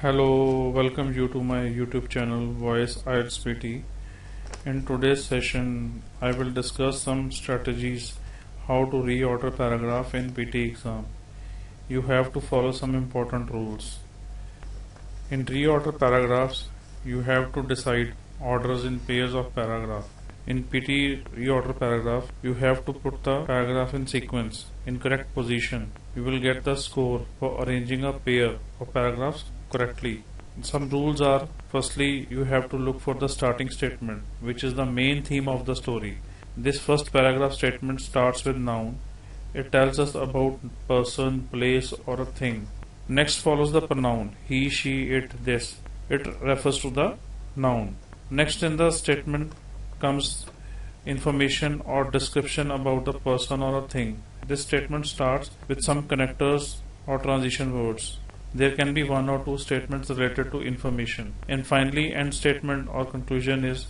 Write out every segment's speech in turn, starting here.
Hello, welcome you to my YouTube channel Voice IELTS PT. In today's session, I will discuss some strategies how to reorder paragraph in PTE exam. You have to follow some important rules. In reorder paragraphs, you have to decide orders in pairs of paragraph. In PTE reorder paragraph, you have to put the paragraph in sequence, in correct position. You will get the score for arranging a pair of paragraphs correctly. Some rules are: firstly, you have to look for the starting statement, which is the main theme of the story. This first paragraph statement starts with noun. It tells us about person, place, or a thing. Next follows the pronoun he, she, it, this. It refers to the noun. Next in the statement comes information or description about the person or a thing. This statement starts with some connectors or transition words. There can be one or two statements related to information. And finally, end statement or conclusion is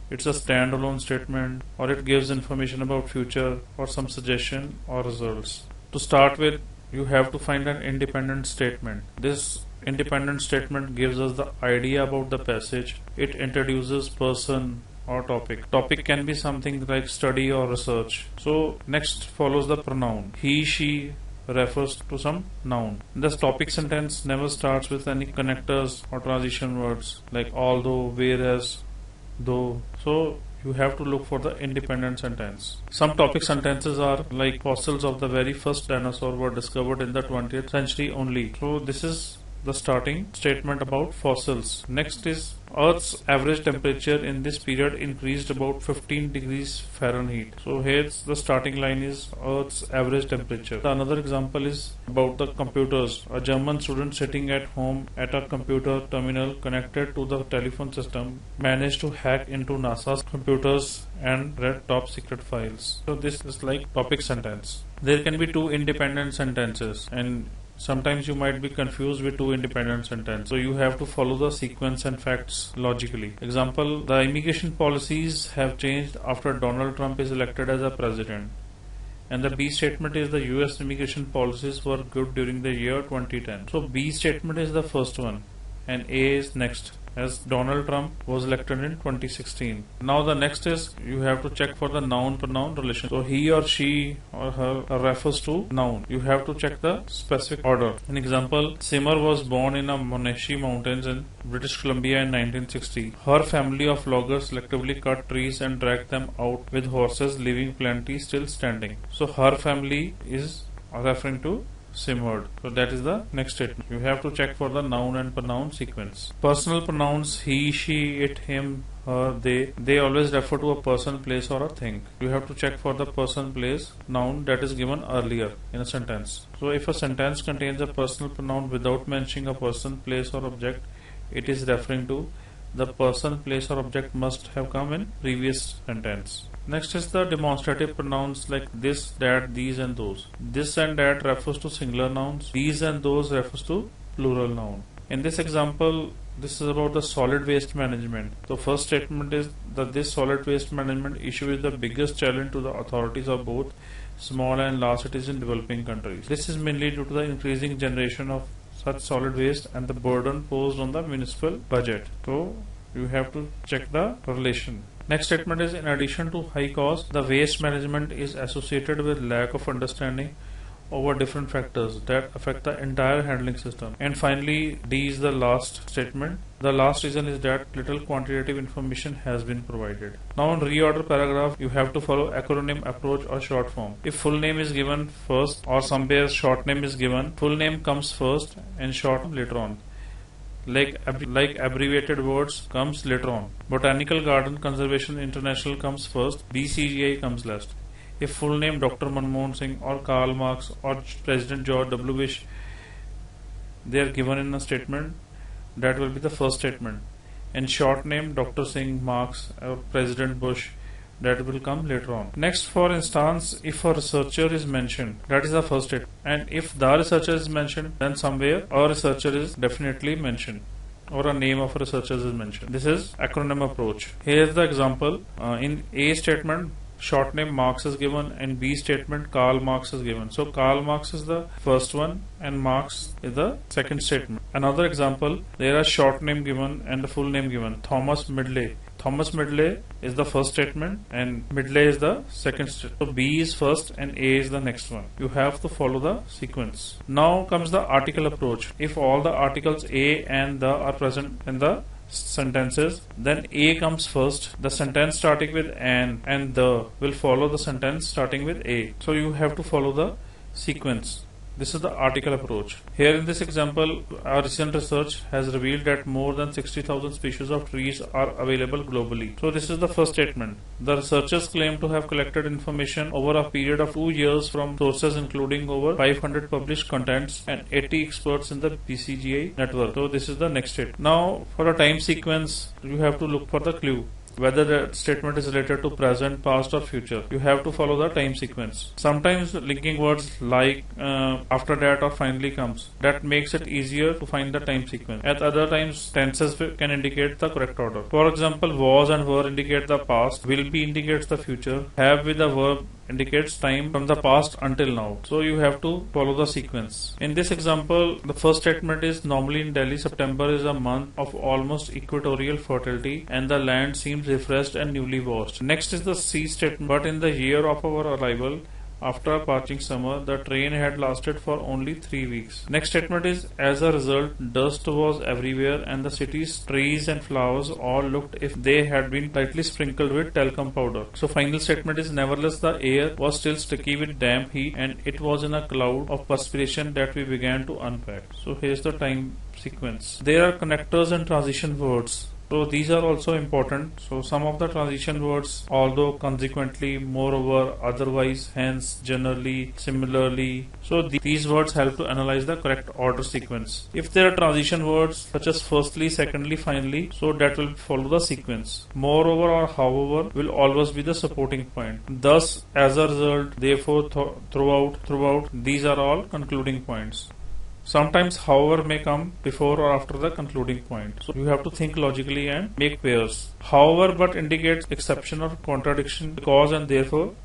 it's a standalone statement, or it gives information about future or some suggestion or results. To start with, you have to find an independent statement. This independent statement gives us the idea about the passage. It introduces person or topic. Topic can be something like study or research. So next follows the pronoun. He, she refers to some noun. This topic sentence never starts with any connectors or transition words like although, whereas, though. So you have to look for the independent sentence. Some topic sentences are like fossils of the very first dinosaur were discovered in the 20th century only. So this is the starting statement about fossils. Next is Earth's average temperature in this period increased about 15 degrees Fahrenheit. So here's the starting line is Earth's average temperature. Another example is about the computers. A German student sitting at home at a computer terminal connected to the telephone system managed to hack into NASA's computers and read top secret files. So this is like topic sentence. There can be two independent sentences, and sometimes you might be confused with two independent sentences. So you have to follow the sequence and facts logically. Example, the immigration policies have changed after Donald Trump is elected as a president. And the B statement is the US immigration policies were good during the year 2010. So B statement is the first one and A is next, as Donald Trump was elected in 2016. Now the next is you have to check for the noun-pronoun relation. So he or she or her refers to noun. You have to check the specific order. An example, Simar was born in the Monashi Mountains in British Columbia in 1960. Her family of loggers selectively cut trees and dragged them out with horses, leaving plenty still standing. So her family is referring to Simard. So that is the next statement. You have to check for the noun and pronoun sequence. Personal pronouns he, she, it, him, her, they always refer to a person, place or a thing. You have to check for the person, place, noun that is given earlier in a sentence. So if a sentence contains a personal pronoun without mentioning a person, place or object, it is referring to the person, place or object must have come in previous sentence. Next is the demonstrative pronouns like this, that, these and those. This and that refers to singular nouns. These and those refers to plural noun. In this example, this is about the solid waste management. The first statement is that this solid waste management issue is the biggest challenge to the authorities of both small and large cities in developing countries. This is mainly due to the increasing generation of such solid waste and the burden posed on the municipal budget. So you have to check the relation. Next statement is in addition to high cost, the waste management is associated with lack of understanding over different factors that affect the entire handling system. And finally, D is the last statement. The last reason is that little quantitative information has been provided. Now in reorder paragraph, you have to follow acronym approach or short form. If full name is given first or somewhere short name is given, full name comes first and short later on. Like abbreviated words comes later on. Botanical Garden Conservation International comes first, BCGI comes last. If full name Dr. Manmohan Singh or Karl Marx or President George W. Bush, they are given in a statement, that will be the first statement. And short name Dr. Singh, Marx or President Bush, that will come later on. Next, for instance, if a researcher is mentioned, that is the first statement. And if the researcher is mentioned, then somewhere a researcher is definitely mentioned, or a name of a researcher is mentioned. This is acronym approach. Here is the example. In A statement, short name Marx is given, and B statement Karl Marx is given. So Karl Marx is the first one and Marx is the second statement. Another example, there are short name given and the full name given. Thomas Midley. Thomas Midley is the first statement and Midley is the second statement. So B is first and A is the next one. You have to follow the sequence. Now comes the article approach. If all the articles A and the are present in the sentences, then A comes first. The sentence starting with an and the will follow the sentence starting with A. So you have to follow the sequence. This is the article approach. Here in this example, our recent research has revealed that more than 60,000 species of trees are available globally. So this is the first statement. The researchers claim to have collected information over a period of 2 years from sources including over 500 published contents and 80 experts in the PCGI network. So this is the next statement. Now for a time sequence, you have to look for the clue. Whether the statement is related to present, past or future. You have to follow the time sequence. Sometimes linking words like after that or finally comes. That makes it easier to find the time sequence. At other times, tenses can indicate the correct order. For example, was and were indicate the past, will be indicates the future, have with the verb indicates time from the past until now. So you have to follow the sequence. In this example, the first statement is normally in Delhi, September is a month of almost equatorial fertility and the land seems refreshed and newly washed. Next is the C statement. But in the year of our arrival, after a parching summer, the train had lasted for only 3 weeks. Next statement is, as a result, dust was everywhere and the city's trees and flowers all looked if they had been lightly sprinkled with talcum powder. So final statement is, nevertheless the air was still sticky with damp heat and it was in a cloud of perspiration that we began to unpack. So here's the time sequence. There are connectors and transition words. So these are also important. So some of the transition words, although, consequently, moreover, otherwise, hence, generally, similarly. So these words help to analyze the correct order sequence. If there are transition words such as firstly, secondly, finally, so that will follow the sequence. Moreover or however will always be the supporting point. Thus, as a result, therefore, throughout, these are all concluding points. Sometimes however may come before or after the concluding point. So you have to think logically and make pairs. However but indicates exception or contradiction, because and therefore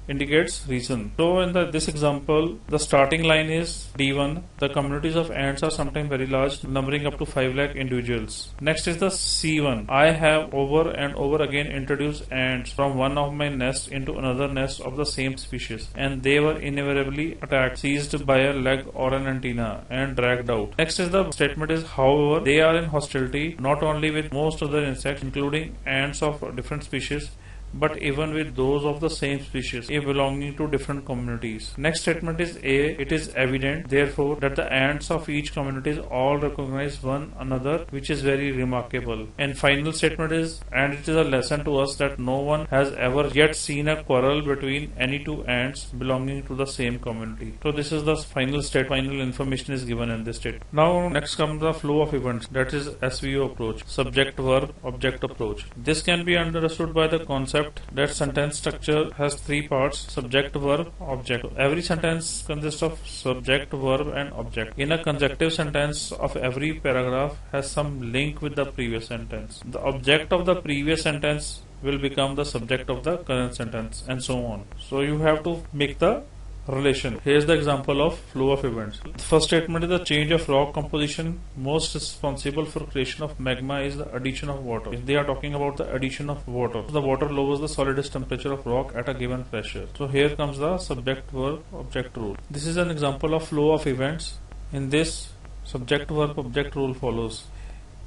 indicates reason. So in this example, the starting line is D1. The communities of ants are sometimes very large, numbering up to 5 lakh individuals. Next is the C1. I have over and over again introduced ants from one of my nests into another nest of the same species, and they were invariably attacked, seized by a leg or an antenna, and dragged out. Next is the statement is, however, they are in hostility not only with most other insects, including ants of different species, but even with those of the same species, if belonging to different communities. Next statement is A. It is evident, therefore, that the ants of each community all recognize one another, which is very remarkable. And final statement is, and it is a lesson to us that no one has ever yet seen a quarrel between any two ants belonging to the same community. So this is the final information is given in this statement. Now next comes the flow of events, that is SVO approach, subject verb object approach. This can be understood by the concept that sentence structure has 3 parts: subject, verb, object. Every sentence consists of subject, verb and object. In a consecutive sentence of every paragraph has some link with the previous sentence. The object of the previous sentence will become the subject of the current sentence, and so on. So you have to make the relation. Here's the example of flow of events. The first statement is the change of rock composition. Most responsible for creation of magma is the addition of water. If they are talking about the addition of water, the water lowers the solidus temperature of rock at a given pressure. So here comes the subject verb object rule. This is an example of flow of events. In this, subject verb object rule follows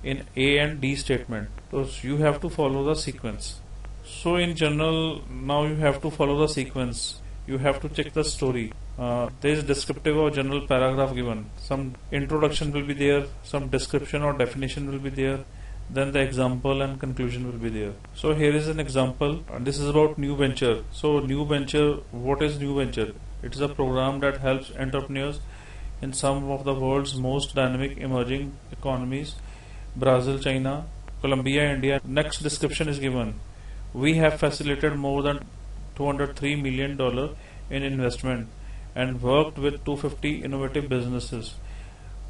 in A and D statement. So you have to follow the sequence. So in general, now you have to follow the sequence. You have to check the story. There is descriptive or general paragraph given. Some introduction will be there, some description or definition will be there, then the example and conclusion will be there. So here is an example. This is about new venture. So new venture, what is new venture? It is a program that helps entrepreneurs in some of the world's most dynamic emerging economies: Brazil, China, Colombia, India. Next description is given. We have facilitated more than $203 million in investment and worked with 250 innovative businesses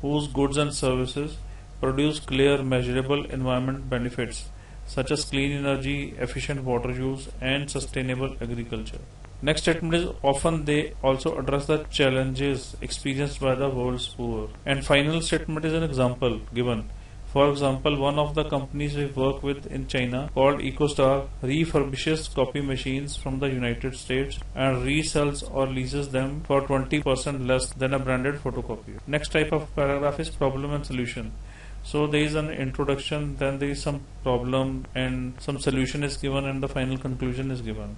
whose goods and services produce clear, measurable environment benefits, such as clean energy, efficient water use, and sustainable agriculture. Next statement is often they also address the challenges experienced by the world's poor. And final statement is an example given. For example, one of the companies we work with in China called EcoStar refurbishes copy machines from the United States and resells or leases them for 20% less than a branded photocopier. Next type of paragraph is problem and solution. So there is an introduction, then there is some problem and some solution is given, and the final conclusion is given.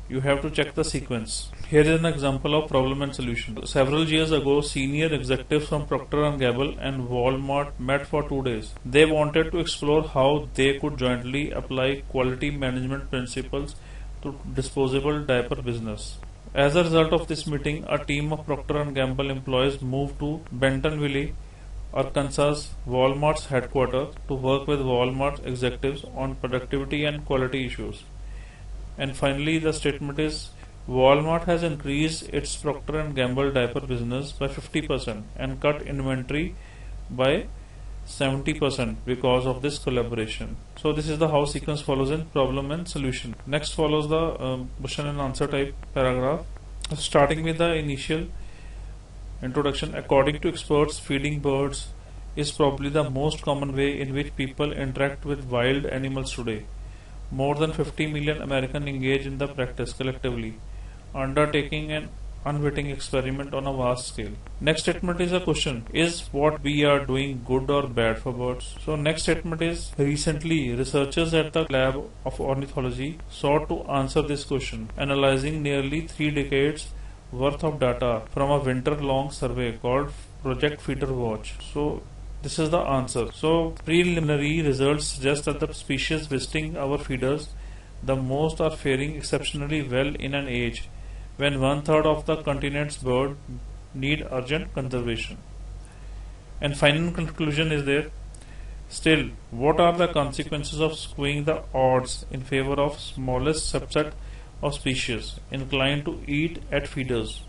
You have to check the sequence. Here is an example of problem and solution. Several years ago, senior executives from Procter & Gamble and Walmart met for 2 days. They wanted to explore how they could jointly apply quality management principles to disposable diaper business. As a result of this meeting, a team of Procter & Gamble employees moved to Bentonville, Arkansas, Walmart's headquarters, to work with Walmart executives on productivity and quality issues. And finally, the statement is Walmart has increased its Procter & Gamble diaper business by 50% and cut inventory by 70% because of this collaboration. So this is the how sequence follows in problem and solution. Next follows the question and answer type paragraph. Starting with the initial introduction, according to experts, feeding birds is probably the most common way in which people interact with wild animals today. More than 50 million Americans engage in the practice collectively, undertaking an unwitting experiment on a vast scale. Next statement is a question. Is what we are doing good or bad for birds? So next statement is recently researchers at the lab of ornithology sought to answer this question, analyzing nearly 3 decades worth of data from a winter-long survey called Project Feeder Watch. So this is the answer. So preliminary results suggest that the species visiting our feeders the most are faring exceptionally well in an age when 1/3 of the continent's bird need urgent conservation. And final conclusion is there. Still, what are the consequences of skewing the odds in favor of smallest subset of species inclined to eat at feeders?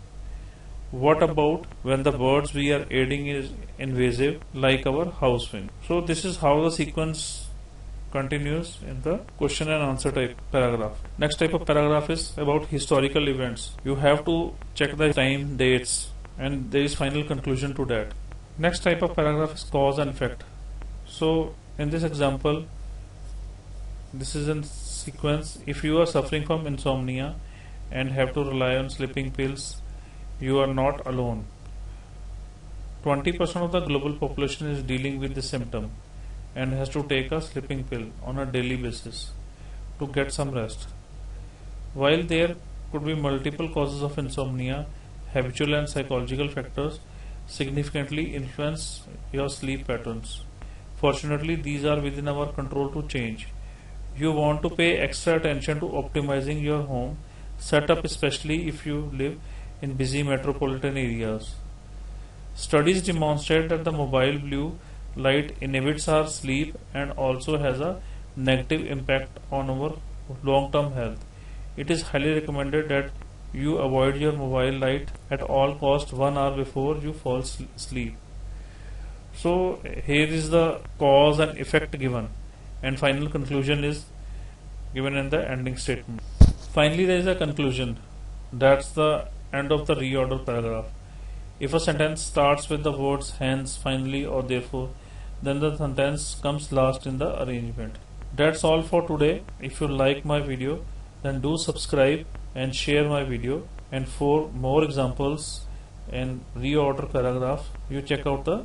What about when the birds we are aiding is invasive, like our housewing? So this is how the sequence continues in the question and answer type paragraph. Next type of paragraph is about historical events. You have to check the time, dates, and there is final conclusion to that. Next type of paragraph is cause and effect. So in this example, this is in sequence. If you are suffering from insomnia and have to rely on sleeping pills, you are not alone. 20% of the global population is dealing with this symptom and has to take a sleeping pill on a daily basis to get some rest. While there could be multiple causes of insomnia, habitual and psychological factors significantly influence your sleep patterns. Fortunately, these are within our control to change. You want to pay extra attention to optimizing your home setup, especially if you live in busy metropolitan areas. Studies demonstrate that the mobile blue light inhibits our sleep and also has a negative impact on our long-term health. It is highly recommended that you avoid your mobile light at all costs 1 hour before you fall asleep. So here is the cause and effect given, and final conclusion is given in the ending statement. Finally, there is a conclusion. That's the end of the reorder paragraph. If a sentence starts with the words hence, finally, or therefore, then the sentence comes last in the arrangement. That's all for today. If you like my video, then do subscribe and share my video. And for more examples and reorder paragraph, you check out the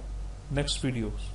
next videos.